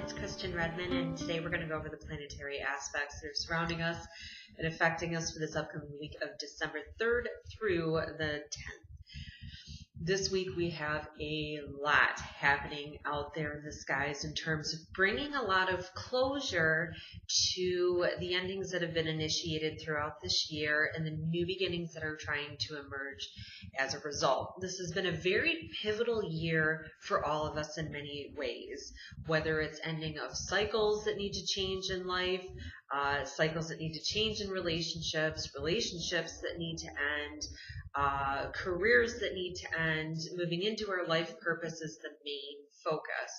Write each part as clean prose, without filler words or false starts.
it's Kristen Redmond, and today we're going to go over the planetary aspects that are surrounding us and affecting us for this upcoming week of December 3rd through the 10th. This week we have a lot happening out there in the skies in terms of bringing a lot of closure to the endings that have been initiated throughout this year and the new beginnings that are trying to emerge as a result. This has been a very pivotal year for all of us in many ways, whether it's ending of cycles that need to change in life, cycles that need to change in relationships, relationships that need to end, careers that need to end. Moving into our life purpose is the main focus.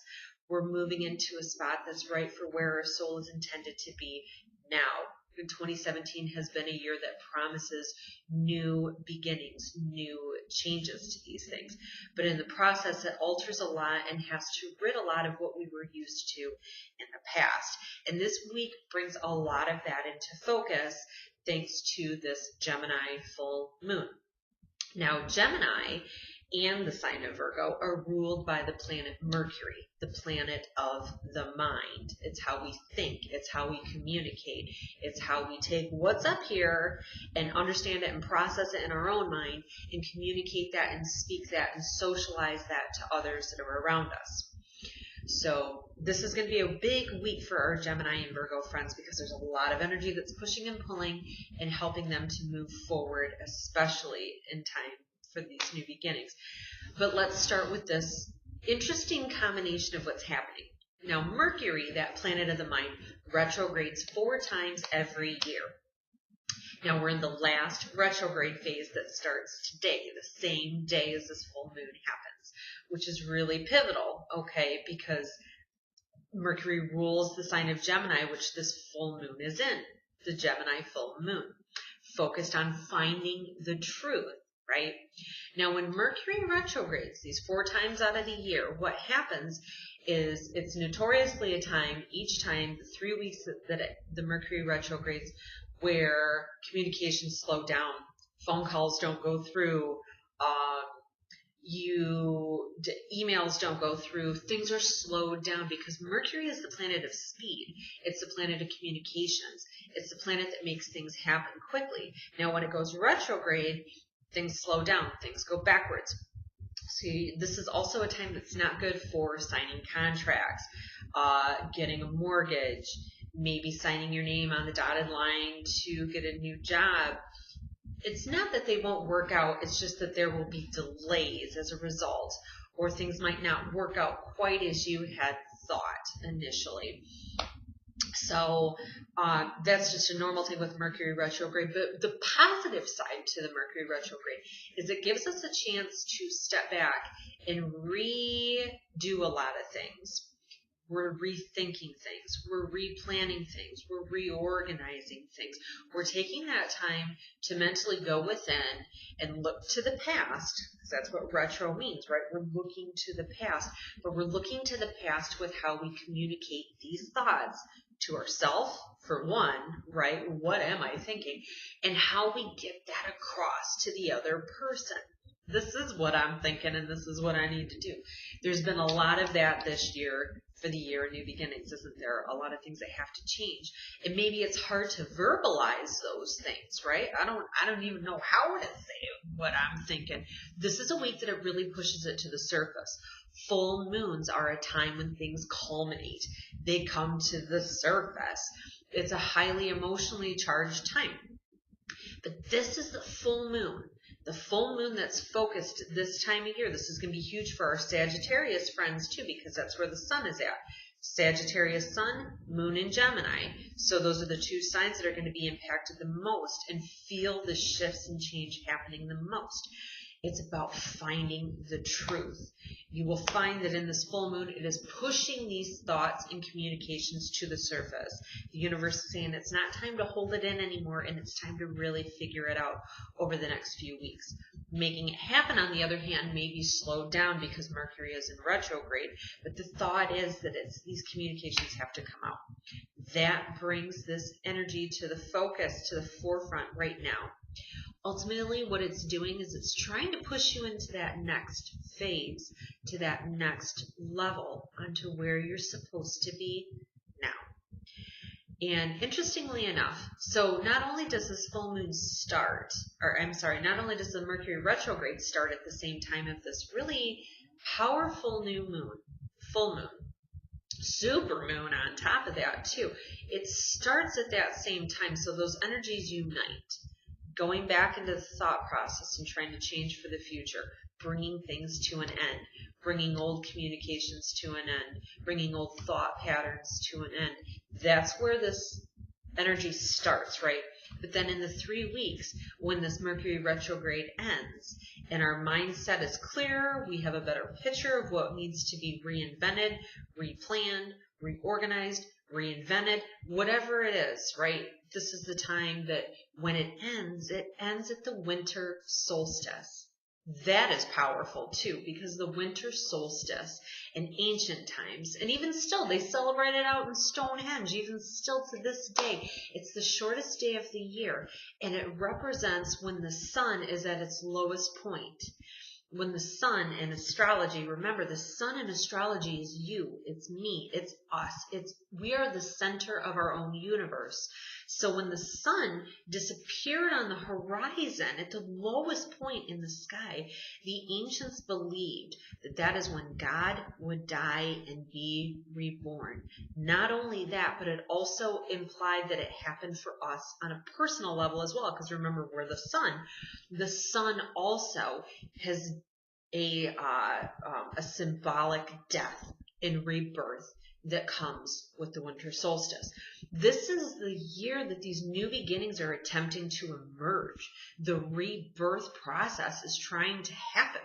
We're moving into a spot that's right for where our soul is intended to be now. And 2017 has been a year that promises new beginnings, new changes to these things. But in the process, it alters a lot and has to rid a lot of what we were used to in the past. And this week brings a lot of that into focus thanks to this Gemini full moon. Now, Gemini and the sign of Virgo are ruled by the planet Mercury, the planet of the mind. It's how we think. It's how we communicate. It's how we take what's up here and understand it and process it in our own mind and communicate that and speak that and socialize that to others that are around us. So this is going to be a big week for our Gemini and Virgo friends because there's a lot of energy that's pushing and pulling and helping them to move forward, especially in time for these new beginnings. But let's start with this interesting combination of what's happening. Now, Mercury, that planet of the mind, retrogrades 4 times every year. Now, we're in the last retrograde phase that starts today, the same day as this full moon happens, which is really pivotal, okay, because Mercury rules the sign of Gemini, which this full moon is in, the Gemini full moon, focused on finding the truth, right? Now, when Mercury retrogrades these 4 times out of the year, what happens is it's notoriously a time, each time, the 3 weeks that the Mercury retrogrades, where communications slow down, phone calls don't go through, emails don't go through, things are slowed down because Mercury is the planet of speed. It's the planet of communications. It's the planet that makes things happen quickly. Now, when it goes retrograde, things slow down, things go backwards. See, this is also a time that's not good for signing contracts, getting a mortgage, maybe signing your name on the dotted line to get a new job. It's not that they won't work out, it's just that there will be delays as a result, or things might not work out quite as you had thought initially. So that's just a normal thing with Mercury retrograde. But the positive side to the Mercury retrograde is it gives us a chance to step back and redo a lot of things. We're rethinking things. We're replanning things. We're reorganizing things. We're taking that time to mentally go within and look to the past, because that's what retro means, right? We're looking to the past, but we're looking to the past with how we communicate these thoughts to ourselves, for one, right? What am I thinking? And how we get that across to the other person. This is what I'm thinking, and this is what I need to do. There's been a lot of that this year for the year of new beginnings, isn't there? A lot of things that have to change. And maybe it's hard to verbalize those things, right? I don't even know how to say what I'm thinking. This is a week that it really pushes it to the surface. Full moons are a time when things culminate. They come to the surface. It's a highly emotionally charged time. But this is the full moon. The full moon that's focused this time of year. This is going to be huge for our Sagittarius friends too, because that's where the sun is at. Sagittarius Sun, Moon in Gemini. So those are the 2 signs that are going to be impacted the most and feel the shifts and change happening the most. It's about finding the truth. You will find that in this full moon, it is pushing these thoughts and communications to the surface. The universe is saying it's not time to hold it in anymore, and it's time to really figure it out over the next few weeks. Making it happen, on the other hand, may be slowed down because Mercury is in retrograde, but the thought is that these communications have to come out. That brings this energy to the focus, to the forefront right now. ultimately what it's doing is it's trying to push you into that next phase, to that next level, onto where you're supposed to be now. And interestingly enough, so not only does this full moon start, or I'm sorry, not only does the Mercury retrograde start at the same time of this really powerful new moon, full moon, super moon on top of that too. It starts at that same time, so those energies unite, going back into the thought process and trying to change for the future, bringing things to an end, bringing old communications to an end, bringing old thought patterns to an end. That's where this energy starts, right? But then in the 3 weeks, when this Mercury retrograde ends and our mindset is clear, we have a better picture of what needs to be reinvented, replanned, reorganized, reinvented, whatever it is, right? This is the time that when it ends at the winter solstice. That is powerful too, because the winter solstice in ancient times, and even still, they celebrate it out in Stonehenge, even still to this day. It's the shortest day of the year, and it represents when the sun is at its lowest point. When the sun in astrology, remember the sun in astrology is you, it's me, it's us, we are the center of our own universe. So when the sun disappeared on the horizon at the lowest point in the sky, the ancients believed that that is when God would die and be reborn. Not only that, but it also implied that it happened for us on a personal level as well, because remember, we're the sun. The sun also has a symbolic death and rebirth that comes with the winter solstice. This is the year that these new beginnings are attempting to emerge. The rebirth process is trying to happen.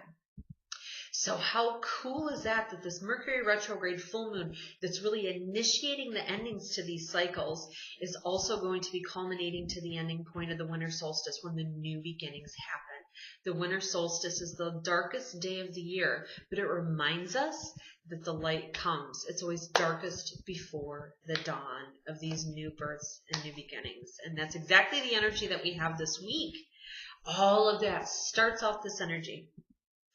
So how cool is that this Mercury retrograde full moon that's really initiating the endings to these cycles is also going to be culminating to the ending point of the winter solstice when the new beginnings happen. The winter solstice is the darkest day of the year, but it reminds us that the light comes. It's always darkest before the dawn of these new births and new beginnings. And that's exactly the energy that we have this week. All of that starts off this energy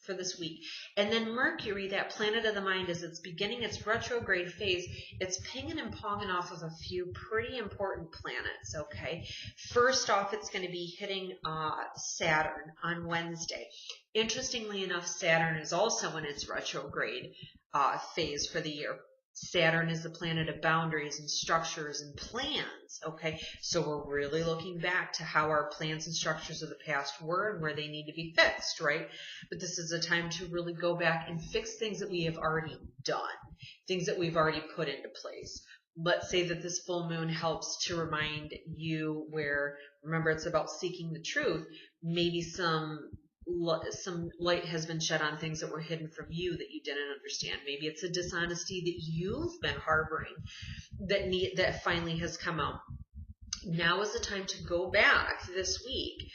for this week. And then Mercury, that planet of the mind, as it's beginning its retrograde phase, it's pinging and ponging off of a few pretty important planets, okay? First off, it's going to be hitting Saturn on Wednesday. Interestingly enough, Saturn is also in its retrograde phase for the year. Saturn is the planet of boundaries and structures and plans, okay? So we're really looking back to how our plans and structures of the past were and where they need to be fixed, right? But this is a time to really go back and fix things that we have already done, things that we've already put into place. Let's say that this full moon helps to remind you where, remember, it's about seeking the truth. Maybe some light has been shed on things that were hidden from you that you didn't understand. Maybe it's a dishonesty that you've been harboring that finally has come out. Now is the time to go back this week,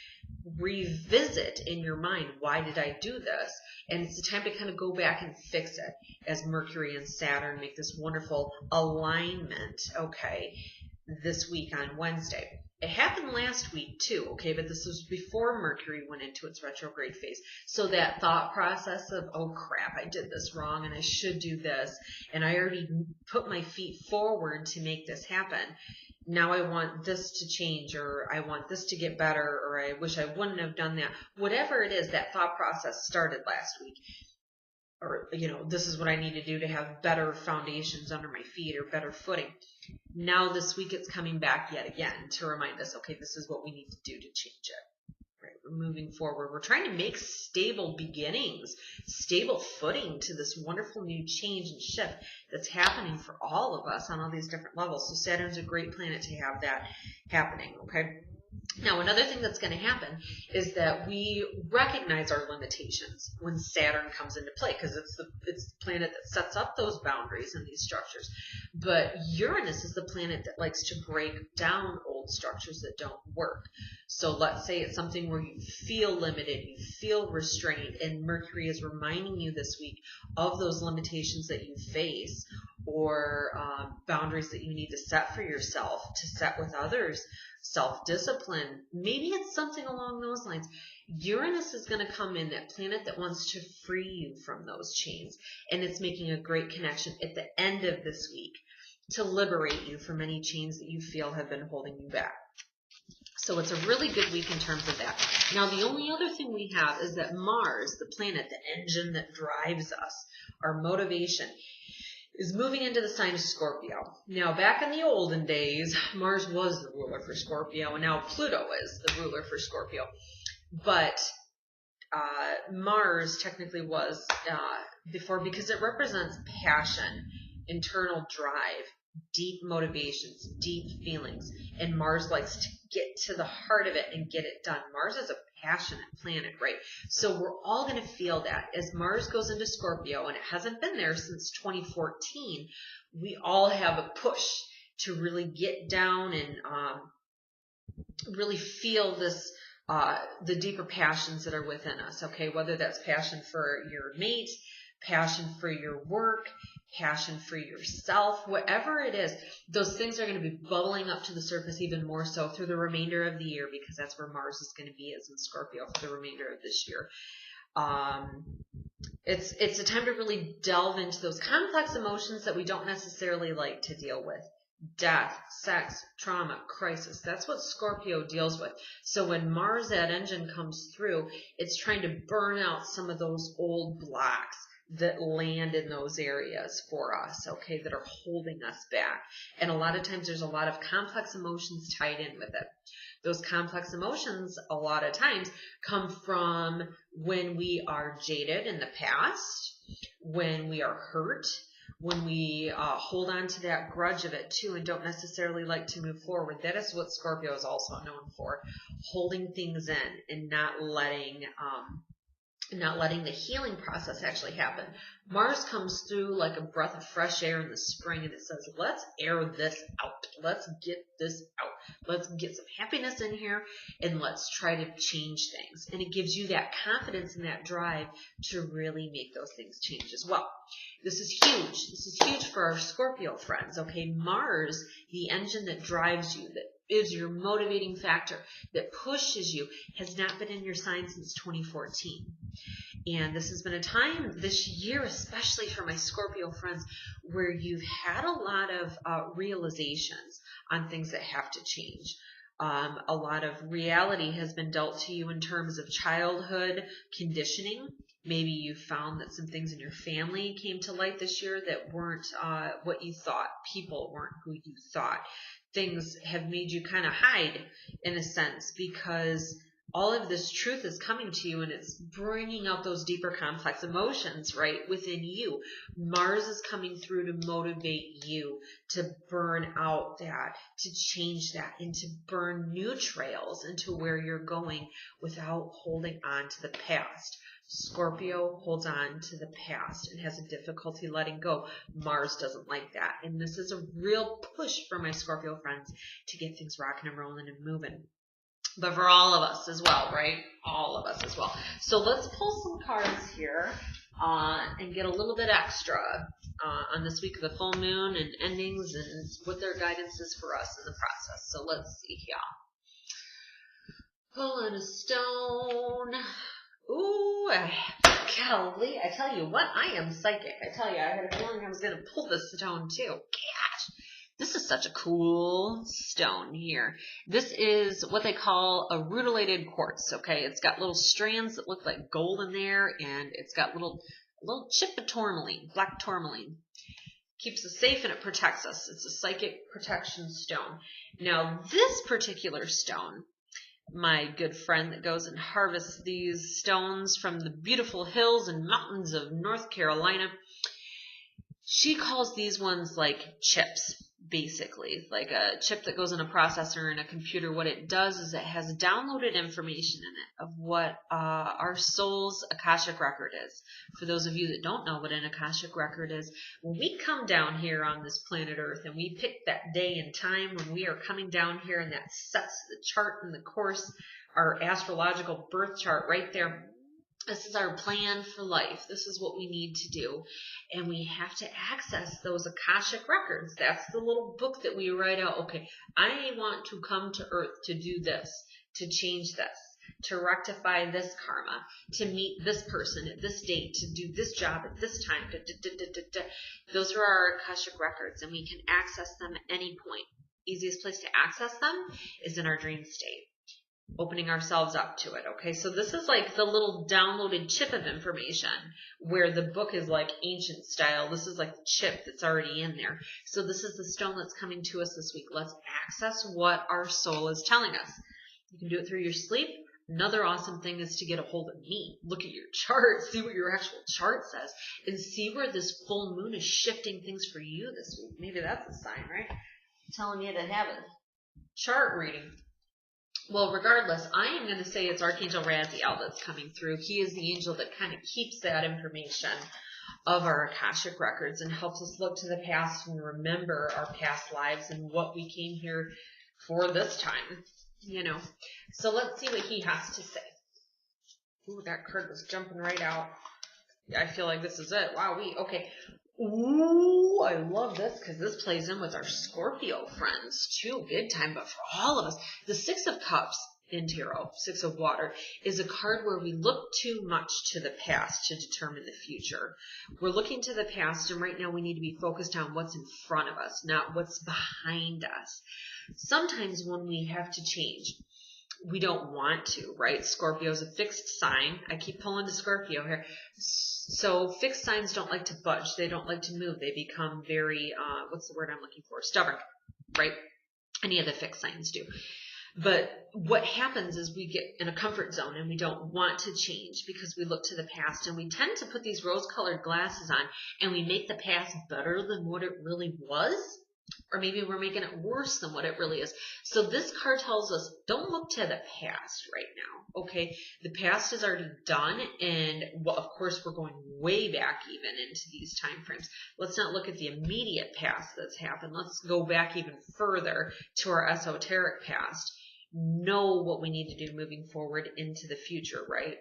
revisit in your mind, why did I do this? And it's the time to kind of go back and fix it as Mercury and Saturn make this wonderful alignment, okay, this week on Wednesday. It happened last week too, okay, but this was before Mercury went into its retrograde phase. So that thought process of, oh crap, I did this wrong and I should do this, and I already put my feet forward to make this happen. Now I want this to change, or I want this to get better, or I wish I wouldn't have done that. Whatever it is, that thought process started last week. Or, this is what I need to do to have better foundations under my feet or better footing. Now this week it's coming back yet again to remind us, okay, this is what we need to do to change it. Right? We're moving forward. We're trying to make stable beginnings, stable footing to this wonderful new change and shift that's happening for all of us on all these different levels. So Saturn's a great planet to have that happening, okay? Now, another thing that's going to happen is that we recognize our limitations when Saturn comes into play, because it's the planet that sets up those boundaries and these structures. But Uranus is the planet that likes to break down old structures that don't work. So let's say it's something where you feel limited, you feel restrained, and Mercury is reminding you this week of those limitations that you face, or boundaries that you need to set for yourself, to set with others, self-discipline. Maybe it's something along those lines. Uranus is going to come in, that planet that wants to free you from those chains. And it's making a great connection at the end of this week to liberate you from any chains that you feel have been holding you back. So it's a really good week in terms of that. Now, the only other thing we have is that Mars, the planet, the engine that drives us, our motivation, is moving into the sign of Scorpio. Now, back in the olden days, Mars was the ruler for Scorpio, and now Pluto is the ruler for Scorpio. But Mars technically was before, because it represents passion, internal drive, deep motivations, deep feelings, and Mars likes to get to the heart of it and get it done. Mars is a passionate planet, right? So we're all going to feel that as Mars goes into Scorpio, and it hasn't been there since 2014. We all have a push to really get down and really feel this, the deeper passions that are within us, okay? Whether that's passion for your mate, passion for your work, passion for yourself, whatever it is, those things are going to be bubbling up to the surface even more so through the remainder of the year, because that's where Mars is going to be, is in Scorpio for the remainder of this year. It's a time to really delve into those complex emotions that we don't necessarily like to deal with. Death, sex, trauma, crisis. That's what Scorpio deals with. So when Mars, that engine, comes through, it's trying to burn out some of those old blocks that land in those areas for us, okay, that are holding us back. And a lot of times there's a lot of complex emotions tied in with it. Those complex emotions a lot of times come from when we are jaded in the past, when we are hurt, when we hold on to that grudge of it too and don't necessarily like to move forward. That is what Scorpio is also known for, holding things in and not letting the healing process actually happen. Mars comes through like a breath of fresh air in the spring, and it says, let's air this out. Let's get this out. Let's get some happiness in here, and let's try to change things. And it gives you that confidence and that drive to really make those things change as well. This is huge. This is huge for our Scorpio friends, okay? Mars, the engine that drives you, that is your motivating factor, that pushes you, has not been in your sign since 2014. And this has been a time this year, especially for my Scorpio friends, where you've had a lot of realizations on things that have to change. A lot of reality has been dealt to you in terms of childhood conditioning. Maybe you found that some things in your family came to light this year that weren't what you thought. People weren't who you thought. Things have made you kind of hide, in a sense, because all of this truth is coming to you, and it's bringing out those deeper complex emotions right within you. Mars is coming through to motivate you to burn out that, to change that, and to burn new trails into where you're going without holding on to the past. Scorpio holds on to the past and has a difficulty letting go. Mars doesn't like that. And this is a real push for my Scorpio friends to get things rocking and rolling and moving. But for all of us as well, right? All of us as well. So let's pull some cards here and get a little bit extra on this week of the full moon and endings and what their guidance is for us in the process. So let's see here. Pulling a stone. Ooh, golly, I tell you what, I am psychic. I tell you, I had a feeling I was going to pull this stone too. Gosh, this is such a cool stone here. This is what they call a rutilated quartz, okay? It's got little strands that look like gold in there, and it's got a little chip of tourmaline, black tourmaline. Keeps us safe and it protects us. It's a psychic protection stone. Now, this particular stone, my good friend that goes and harvests these stones from the beautiful hills and mountains of North Carolina, she calls these ones like chips, basically. Like a chip that goes in a processor in a computer. What it does is it has downloaded information in it of what our soul's Akashic record is. For those of you that don't know what an Akashic record is, when we come down here on this planet Earth and we pick that day and time when we are coming down here, and that sets the chart and the course, our astrological birth chart right there. This is our plan for life. This is what we need to do. And we have to access those Akashic records. That's the little book that we write out. Okay, I want to come to Earth to do this, to change this, to rectify this karma, to meet this person at this date, to do this job at this time. Those are our Akashic records, and we can access them at any point. Easiest place to access them is in our dream state. Opening ourselves up to it, okay? So this is like the little downloaded chip of information where the book is like ancient style. This is like the chip that's already in there. So this is the stone that's coming to us this week. Let's access what our soul is telling us. You can do it through your sleep. Another awesome thing is to get a hold of me. Look at your chart, see what your actual chart says, and see where this full moon is shifting things for you this week. Maybe that's a sign, right? Telling you to have a chart reading. Well, regardless, I am going to say it's Archangel Raziel that's coming through. He is the angel that kind of keeps that information of our Akashic records and helps us look to the past and remember our past lives and what we came here for this time, you know. So let's see what he has to say. Ooh, that card was jumping right out. I feel like this is it. Wow, okay. Ooh, I love this because this plays in with our Scorpio friends too, big time. But for all of us, the Six of Cups in tarot, Six of Water, is a card where we look too much to the past to determine the future. We're looking to the past, and right now we need to be focused on what's in front of us, not what's behind us. Sometimes when we have to change, we don't want to, right? Scorpio is a fixed sign. I keep pulling to Scorpio here. So fixed signs don't like to budge. They don't like to move. They become very, what's the word I'm looking for? Stubborn, right? Any of the fixed signs do. But what happens is we get in a comfort zone and we don't want to change because we look to the past, and we tend to put these rose-colored glasses on and we make the past better than what it really was. Or maybe we're making it worse than what it really is. So this card tells us, don't look to the past right now, okay? The past is already done, and well, of course we're going way back even into these time frames. Let's not look at the immediate past that's happened. Let's go back even further to our esoteric past. Know what we need to do moving forward into the future, right?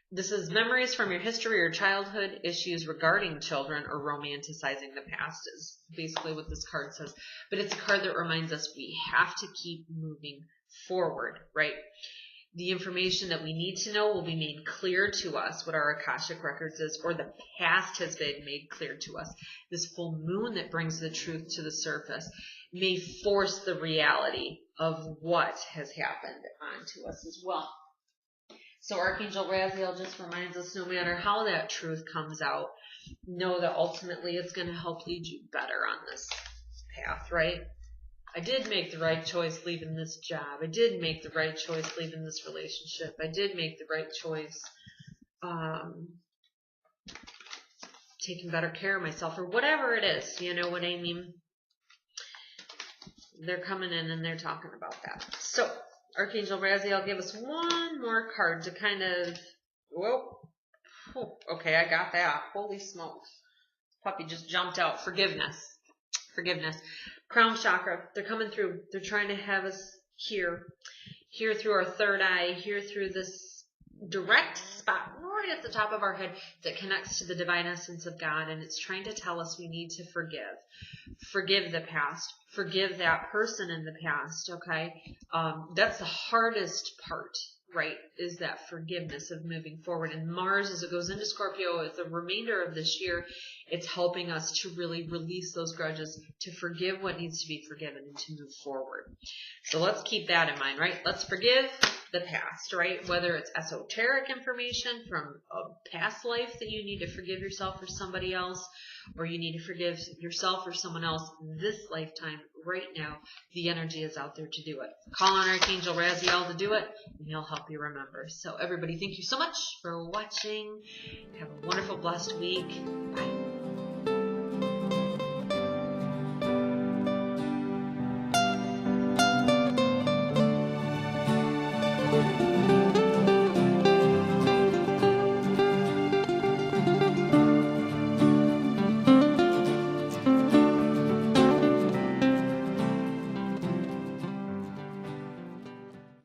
This is memories from your history or childhood, issues regarding children, or romanticizing the past is basically what this card says. But it's a card that reminds us we have to keep moving forward, right? The information that we need to know will be made clear to us, what our Akashic records is, or the past has been made clear to us. This full moon that brings the truth to the surface may force the reality of what has happened onto us as well. So Archangel Raziel just reminds us, no matter how that truth comes out, know that ultimately it's going to help lead you better on this path, right? I did make the right choice leaving this job. I did make the right choice leaving this relationship. I did make the right choice taking better care of myself, or whatever it is, you know what I mean? They're coming in and they're talking about that. So Archangel Raziel, give us one more card to kind of, whoa, okay, I got that. Holy smokes. Puppy just jumped out. Forgiveness. Crown chakra, they're coming through. They're trying to have us hear through our third eye, hear through this direct spot right at the top of our head that connects to the divine essence of God, and it's trying to tell us we need to forgive the past, forgive that person in the past, okay? That's the hardest part, right, is that forgiveness of moving forward. And Mars, as it goes into Scorpio, with the remainder of this year, it's helping us to really release those grudges, to forgive what needs to be forgiven, and to move forward. So let's keep that in mind, right? Let's forgive the past, right? Whether it's esoteric information from a past life that you need to forgive yourself or somebody else, or you need to forgive yourself or someone else this lifetime, right now, the energy is out there to do it. Call on Archangel Raziel to do it, and he'll help you remember. So everybody, thank you so much for watching. Have a wonderful, blessed week. Bye.